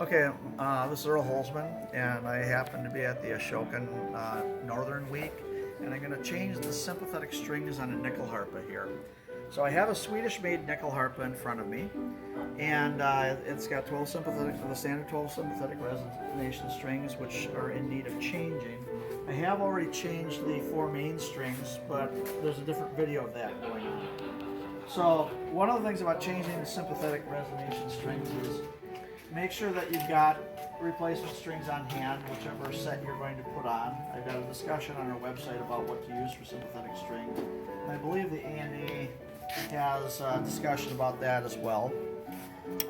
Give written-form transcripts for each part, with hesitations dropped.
Okay, this is Earl Holzman, and I happen to be at the Ashokan Northern Week, and I'm going to change the sympathetic strings on a nyckelharpa here. So I have a Swedish-made nyckelharpa in front of me, and it's got 12 sympathetic, the standard 12 sympathetic resonation strings, which are in need of changing. I have already changed the 4 main strings, but there's a different video of that going on. So one of the things about changing the sympathetic resonation strings is make sure that you've got replacement strings on hand, whichever set you're going to put on. I've got a discussion on our website about what to use for sympathetic strings. And I believe the ANA has a discussion about that as well.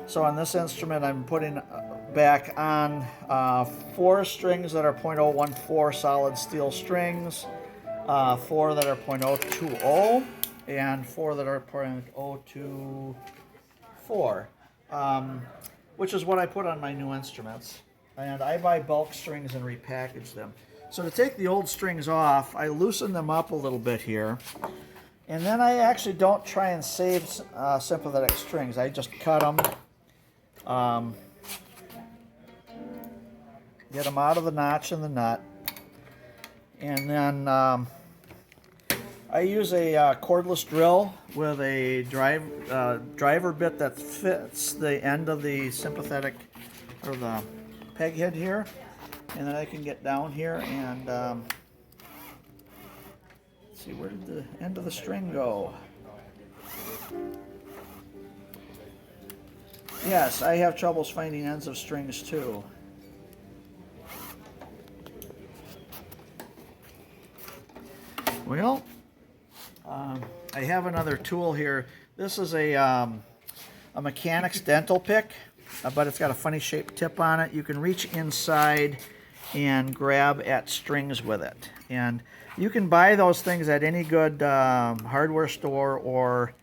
So on this instrument, I'm putting back on 4 strings that are 0.014 solid steel strings, 4 that are 0.020, and 4 that are 0.024. Which is what I put on my new instruments. And I buy bulk strings and repackage them. So to take the old strings off, I loosen them up a little bit here. And then I actually don't try and save sympathetic strings. I just cut them, get them out of the notch in the nut. And then I use a cordless drill with a driver bit that fits the end of the sympathetic, or the peg head here, and then I can get down here and let's see, where did the end of the string go? Yes, I have troubles finding ends of strings too. Well, I have another tool here. This is a mechanic's dental pick, but it's got a funny shaped tip on it. You can reach inside and grab at strings with it. And you can buy those things at any good hardware store or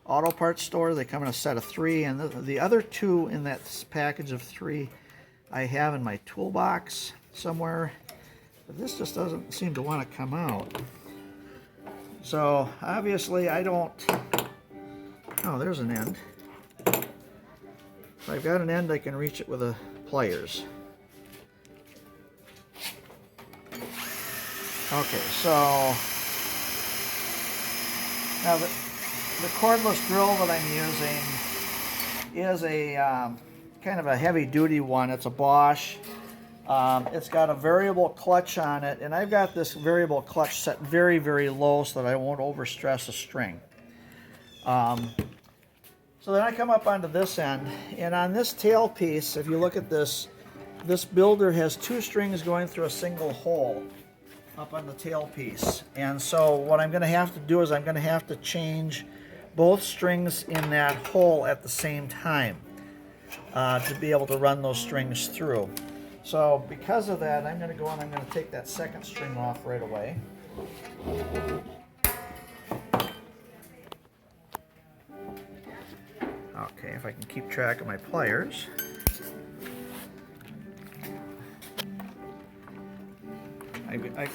auto parts store. They come in a set of 3, and the other 2 in that package of 3 I have in my toolbox somewhere. But this just doesn't seem to want to come out. So obviously I don't, oh, there's an end. If I've got an end, I can reach it with the pliers. Okay, so now the cordless drill that I'm using is a kind of a heavy duty one. It's a Bosch. It's got a variable clutch on it, and I've got this variable clutch set very, very low so that I won't overstress a string. So then I come up onto this end, and on this tail piece, if you look at this, this builder has 2 strings going through a single hole up on the tail piece. And so what I'm going to have to do is I'm going to have to change both strings in that hole at the same time to be able to run those strings through. So because of that, I'm going to go and I'm going to take that second string off right away. Okay, if I can keep track of my pliers. The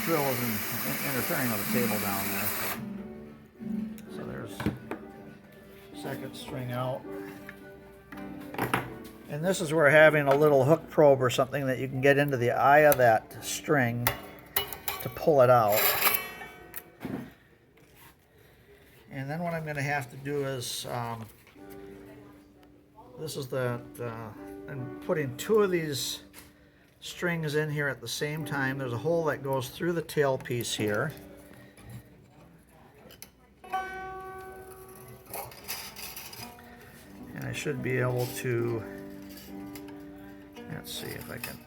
drill isn't interfering with the table down there. So there's second string out. And this is where having a little hook probe or something that you can get into the eye of that string to pull it out. And then what I'm going to have to do is, this is I'm putting 2 of these strings in here at the same time. There's a hole that goes through the tail piece here. And I should be able to, let's see if I can,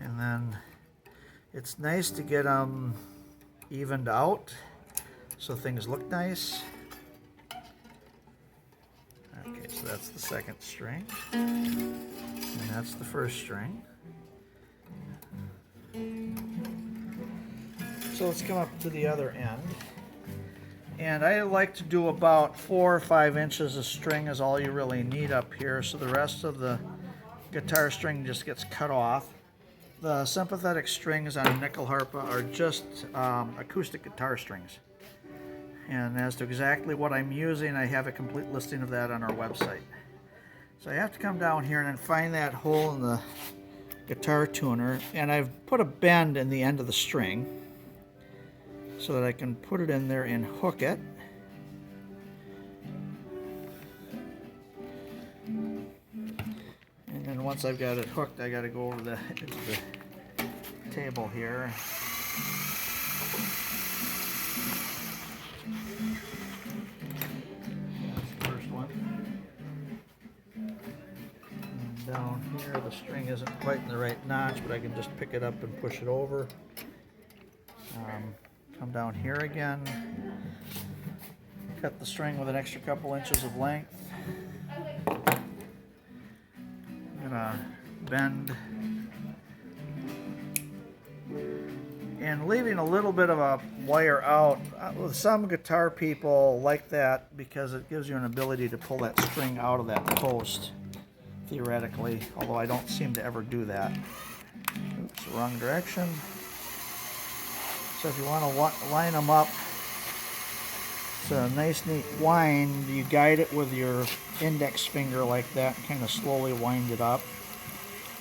and then it's nice to get them evened out so things look nice. Okay, so that's the second string, and that's the first string. So let's come up to the other end. And I like to do about 4 or 5 inches of string is all you really need up here, so the rest of the guitar string just gets cut off. The sympathetic strings on a nyckelharpa are just acoustic guitar strings. And as to exactly what I'm using, I have a complete listing of that on our website. So I have to come down here and then find that hole in the guitar tuner, and I've put a bend in the end of the string so that I can put it in there and hook it. And then once I've got it hooked, I got to go over the table here. Down here, the string isn't quite in the right notch, but I can just pick it up and push it over. Come down here again, cut the string with an extra couple inches of length. I'm gonna bend and leaving a little bit of a wire out. Some guitar people like that because it gives you an ability to pull that string out of that post, theoretically, although I don't seem to ever do that. Oops, wrong direction. So if you want to line them up, it's a nice neat wind. You guide it with your index finger like that and kind of slowly wind it up.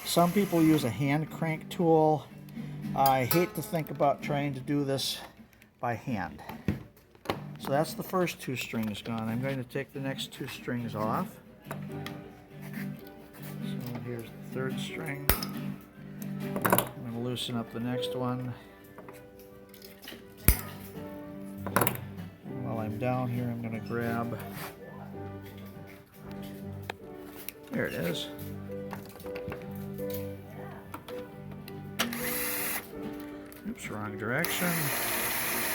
Some people use a hand crank tool. I hate to think about trying to do this by hand. So that's the first two strings gone. I'm going to take the next two strings off. So here's the third string. I'm going to loosen up the next one. And while I'm down here, I'm going to grab, there it is. Oops, wrong direction.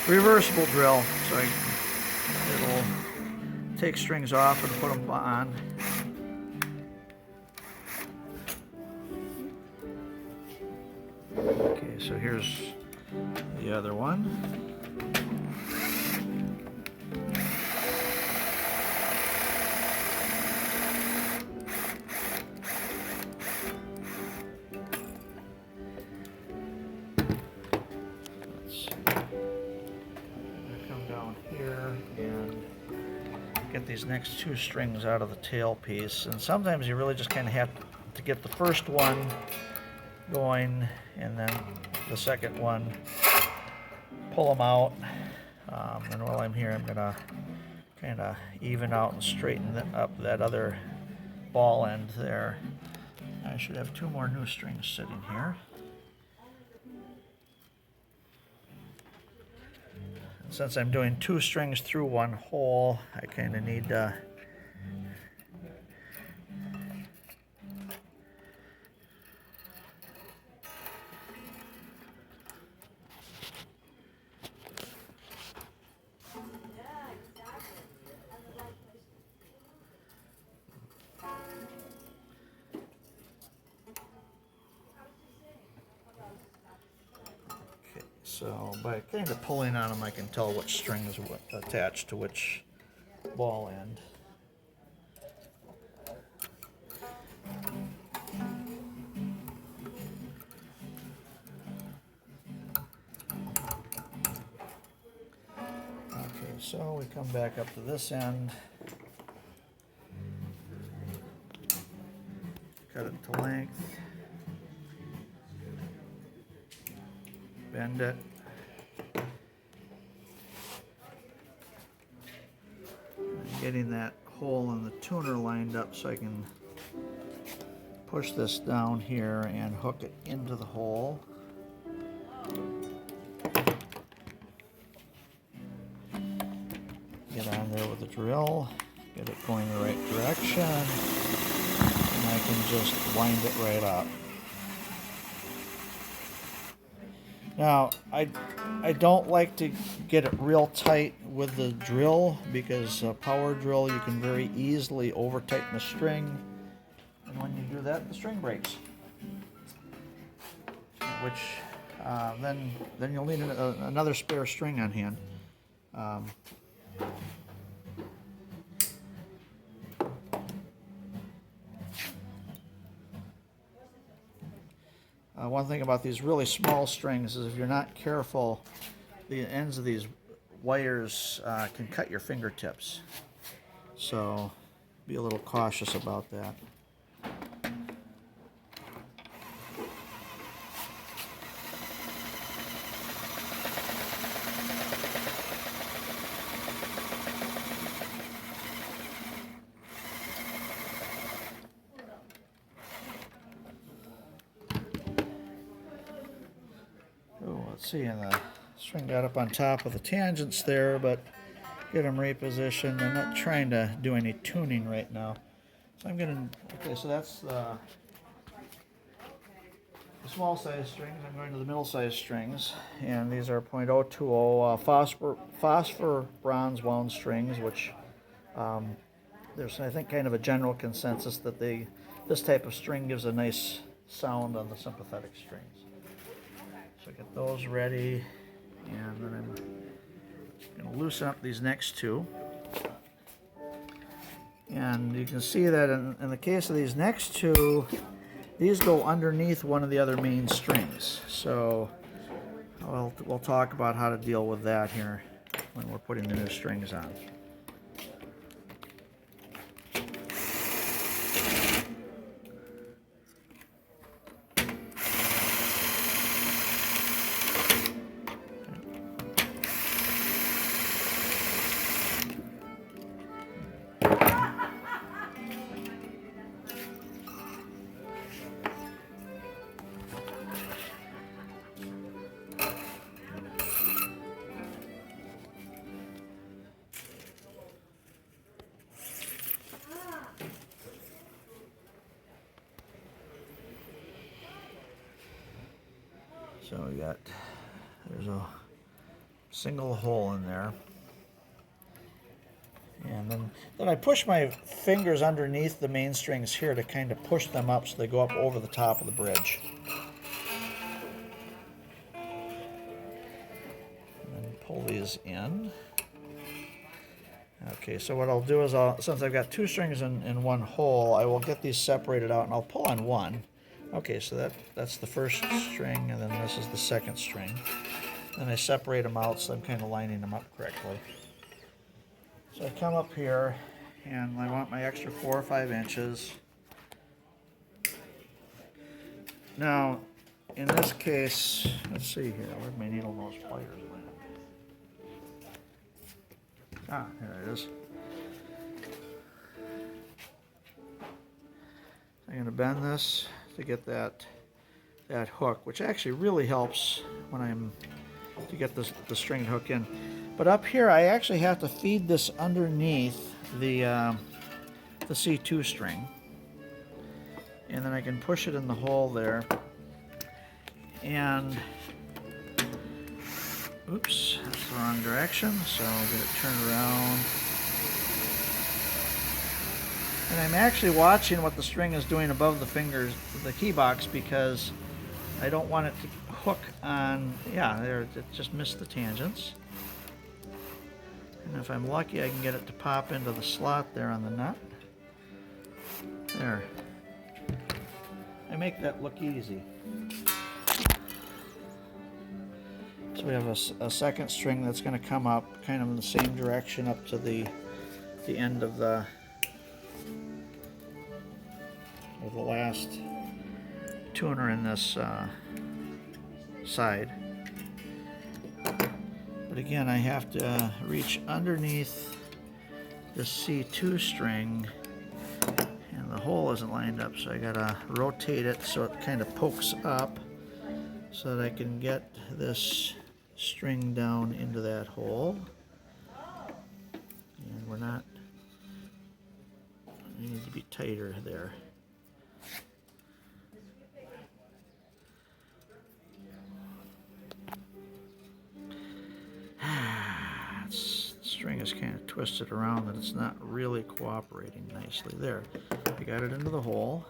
Reversible drill, so it'll take strings off and put them on. Okay, so here's the other one. Get these next two strings out of the tail piece, and sometimes you really just kind of have to get the first one going and then the second one, pull them out. And while I'm here, I'm gonna kind of even out and straighten up that other ball end there. I should have two more new strings sitting here. Since I'm doing two strings through one hole, I kind of need so by kind of pulling on them, I can tell which string is attached to which ball end. Okay, so we come back up to this end, cut it to length. Bend it. I'm getting that hole in the tuner lined up so I can push this down here and hook it into the hole. Get on there with the drill, get it going the right direction, and I can just wind it right up. Now, I don't like to get it real tight with the drill because a power drill, you can very easily over tighten the string, and when you do that, the string breaks. Which then you'll need another spare string on hand. One thing about these really small strings is if you're not careful, the ends of these wires can cut your fingertips. So be a little cautious about that. Let's see, and the string got up on top of the tangents there, but get them repositioned. I'm not trying to do any tuning right now. So I'm going to, okay, so that's the small size strings. I'm going to the middle size strings, and these are .020 phosphor bronze wound strings, which there's, I think, kind of a general consensus that this type of string gives a nice sound on the sympathetic strings. So get those ready, and then I'm going to loosen up these next two. And you can see that in the case of these next two, these go underneath one of the other main strings. So we'll talk about how to deal with that here when we're putting the new strings on. So there's a single hole in there. And then I push my fingers underneath the main strings here to kind of push them up so they go up over the top of the bridge. And then pull these in. Okay, so what I'll do is, since I've got two strings in one hole, I will get these separated out and I'll pull on one. Okay, so that's the first string, and then this is the second string. Then I separate them out so I'm kind of lining them up correctly. So I come up here, and I want my extra 4 or 5 inches. Now, in this case, let's see here, where'd my needle nose pliers land? Ah, here it is. I'm going to bend this to get that hook, which actually really helps when I'm to get the string to hook in. But up here, I actually have to feed this underneath the C2 string, and then I can push it in the hole there. And oops, that's the wrong direction, so I'll get it turned around. And I'm actually watching what the string is doing above the fingers, the key box, because I don't want it to hook on, yeah, there, it just missed the tangents. And if I'm lucky, I can get it to pop into the slot there on the nut. There. I make that look easy. So we have a second string that's going to come up kind of in the same direction up to the end of the last tuner in this side. But again, I have to reach underneath the C2 string, and the hole isn't lined up, so I gotta rotate it so it kind of pokes up so that I can get this string down into that hole. And we need to be tighter there. The string is kind of twisted around that it's not really cooperating nicely. There, I got it into the hole.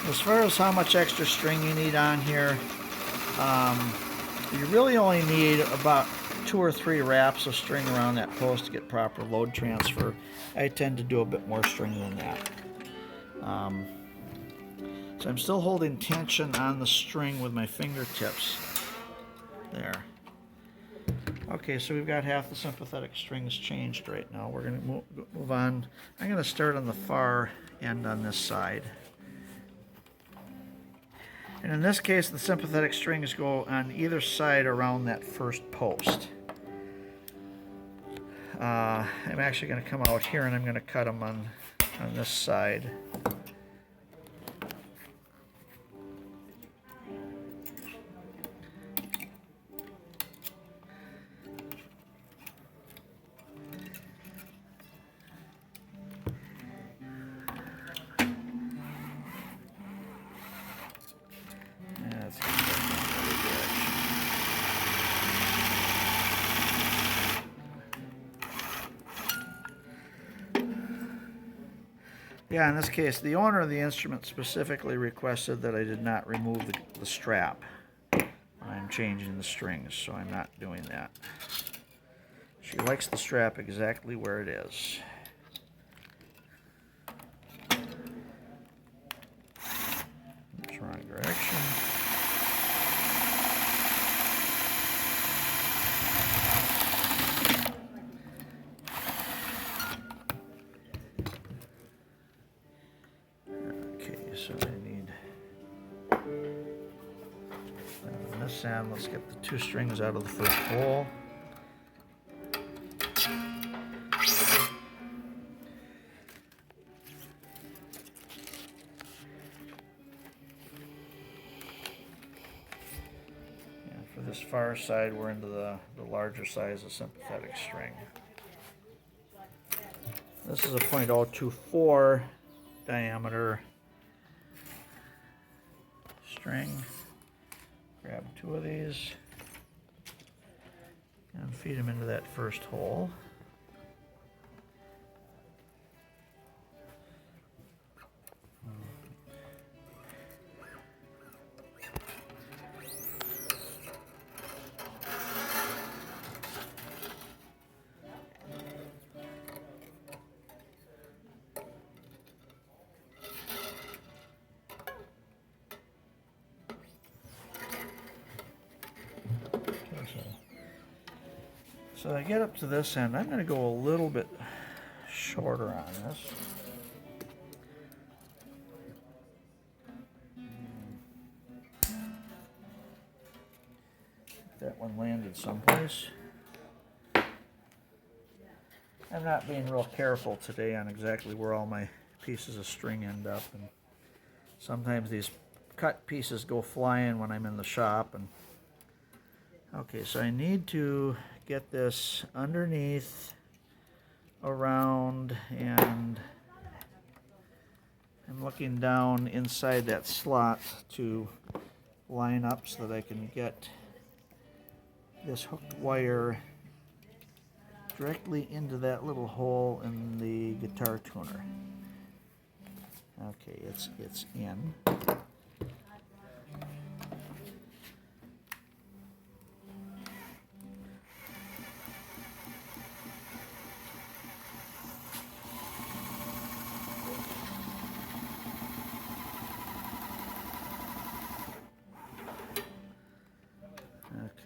As far as how much extra string you need on here, you really only need about 2 or 3 wraps of string around that post to get proper load transfer. I tend to do a bit more string than that. So I'm still holding tension on the string with my fingertips. There. Okay, so we've got half the sympathetic strings changed right now. We're going to move on. I'm going to start on the far end on this side. And in this case, the sympathetic strings go on either side around that first post. I'm actually going to come out here and I'm going to cut them on this side. Yeah, in this case, the owner of the instrument specifically requested that I did not remove the strap when I'm changing the strings, so I'm not doing that. She likes the strap exactly where it is. Oops, wrong direction. So I need on this end, let's get the two strings out of the first hole. And for this far side, we're into the larger size of sympathetic string. This is a .024 diameter string. Grab two of these and feed them into that first hole. So I get up to this end. I'm going to go a little bit shorter on this. That one landed someplace. I'm not being real careful today on exactly where all my pieces of string end up, and sometimes these cut pieces go flying when I'm in the shop. And okay, so I need to get this underneath, around, and I'm looking down inside that slot to line up so that I can get this hooked wire directly into that little hole in the guitar tuner. Okay, it's in.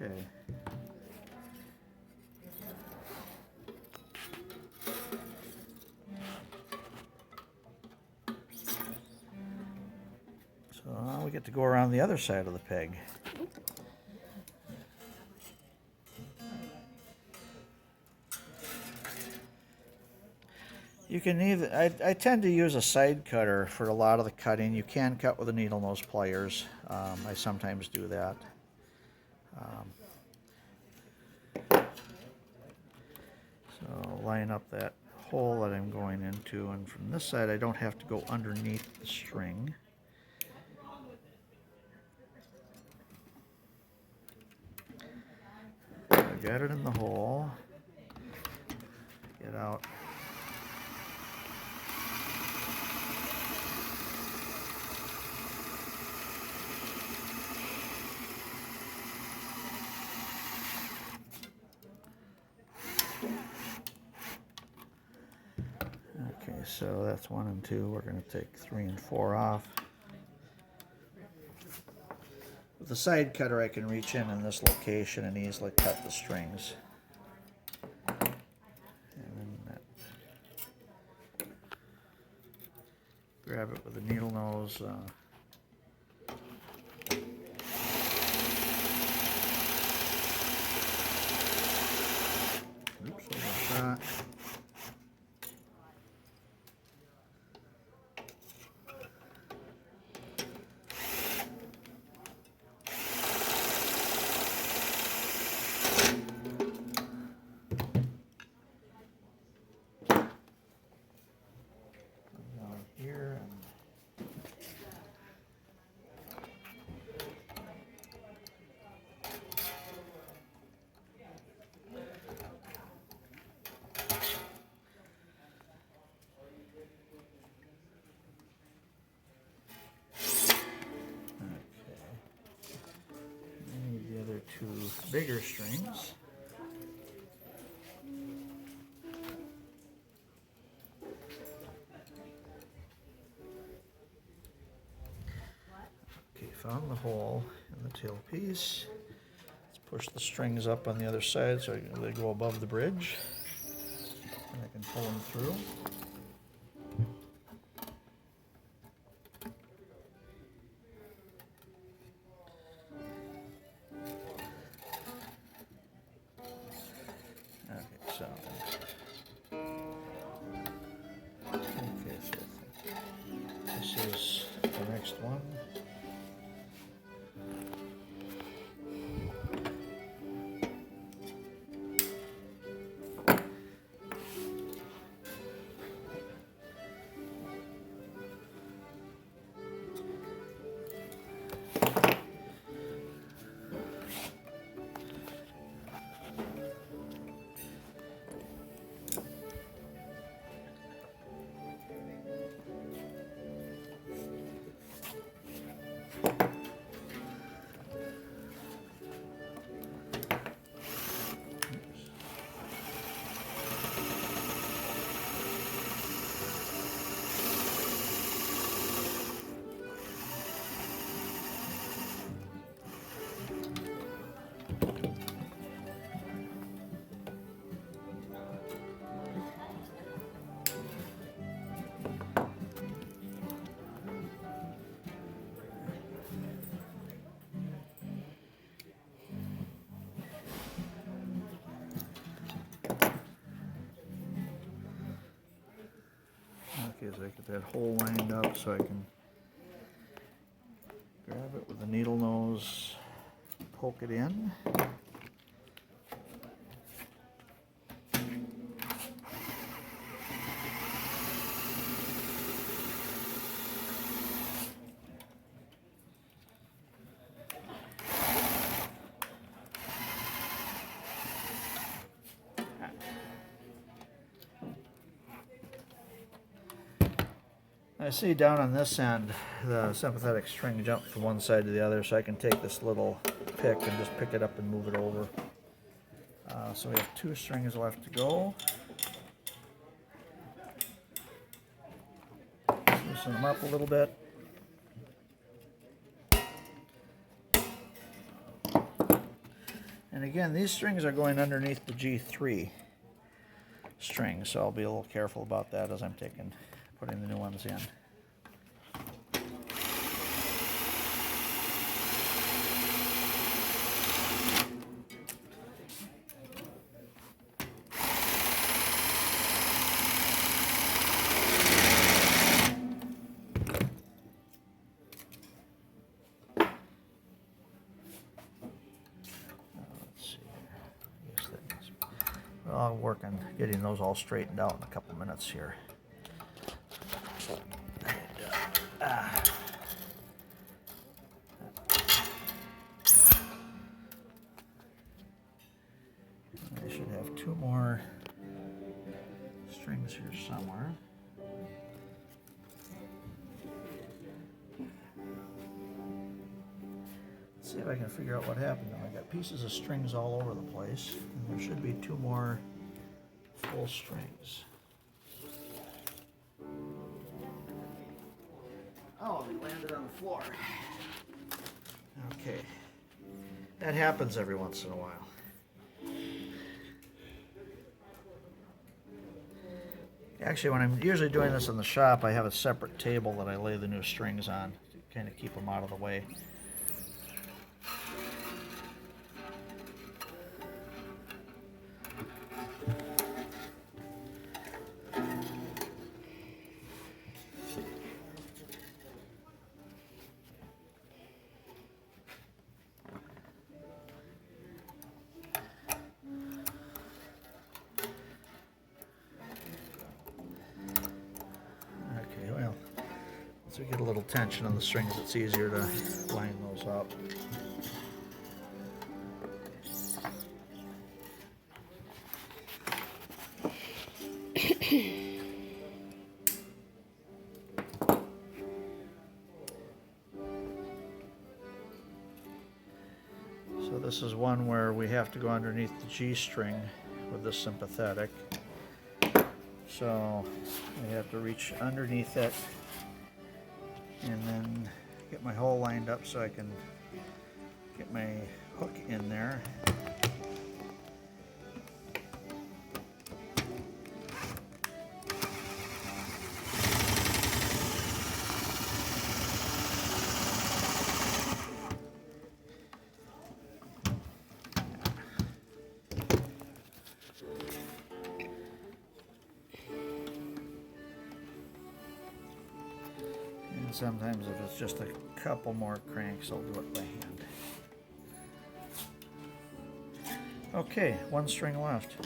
Okay. So now we get to go around the other side of the peg. You can either, I tend to use a side cutter for a lot of the cutting. You can cut with a needle nose pliers. I sometimes do that. So line up that hole that I'm going into, and from this side I don't have to go underneath the string. I got it in the hole. Get out. Okay, so that's 1 and 2. We're going to take 3 and 4 off. the side cutter, I can reach in this location and easily cut the strings. And then grab it with the needle nose. Oops, overshot. Here and the other two bigger strings. Okay, found the hole in the tail piece. Let's push the strings up on the other side so they go above the bridge. And I can pull them through. Okay, so this is the next one. Okay, so I get that hole lined up so I can grab it with the needle nose, poke it in. I see down on this end the sympathetic string jumped from one side to the other, so I can take this little pick and just pick it up and move it over. So we have 2 strings left to go. Loosen them up a little bit. And again, these strings are going underneath the G3 string, so I'll be a little careful about that as I'm putting the new ones in. I'll work on getting those all straightened out in a couple minutes here. I should have 2 more strings here somewhere. Let's see if I can figure out what happened. I got pieces of strings all over the place, and there should be 2 more full strings. Oh, they landed on the floor. Okay. that happens every once in a while. Actually, when I'm usually doing this in the shop, I have a separate table that I lay the new strings on to kind of keep them out of the way. So we get a little tension on the strings, it's easier to line those up. So this is one where we have to go underneath the G string with the sympathetic. So I have to reach underneath it and then get my hole lined up so I can get my hook in there. Sometimes if it's just a couple more cranks, I'll do it by hand. Okay, one string left.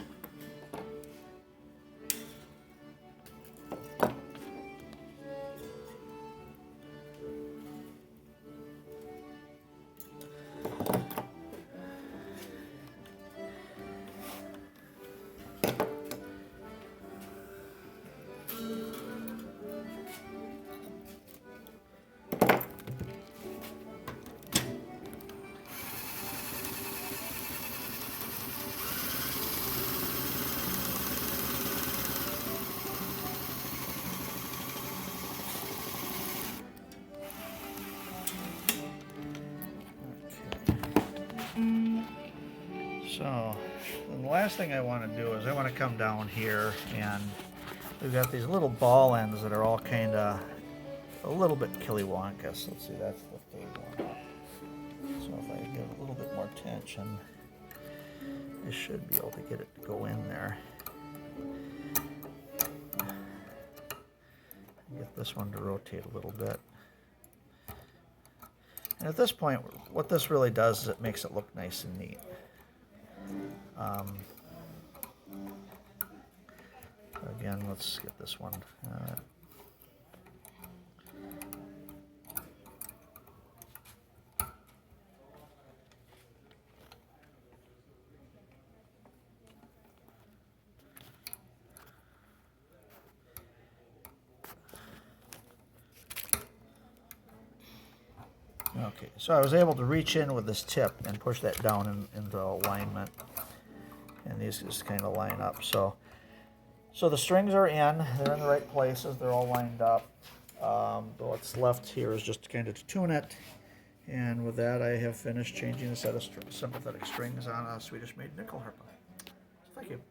So the last thing I want to do is I want to come down here, and we've got these little ball ends that are all kind of a little bit killywonkus. Let's see, that's the third one. So if I give a little bit more tension, I should be able to get it to go in there. Get this one to rotate a little bit. And at this point, what this really does is it makes it look nice and neat. Again, let's get this one. Okay, so I was able to reach in with this tip and push that down into alignment, and these just kind of line up. So the strings are in, they're in the right places, they're all lined up. What's left here is just kind of to tune it, and with that I have finished changing a set of sympathetic strings on a Swedish made nickel harpa. Thank you.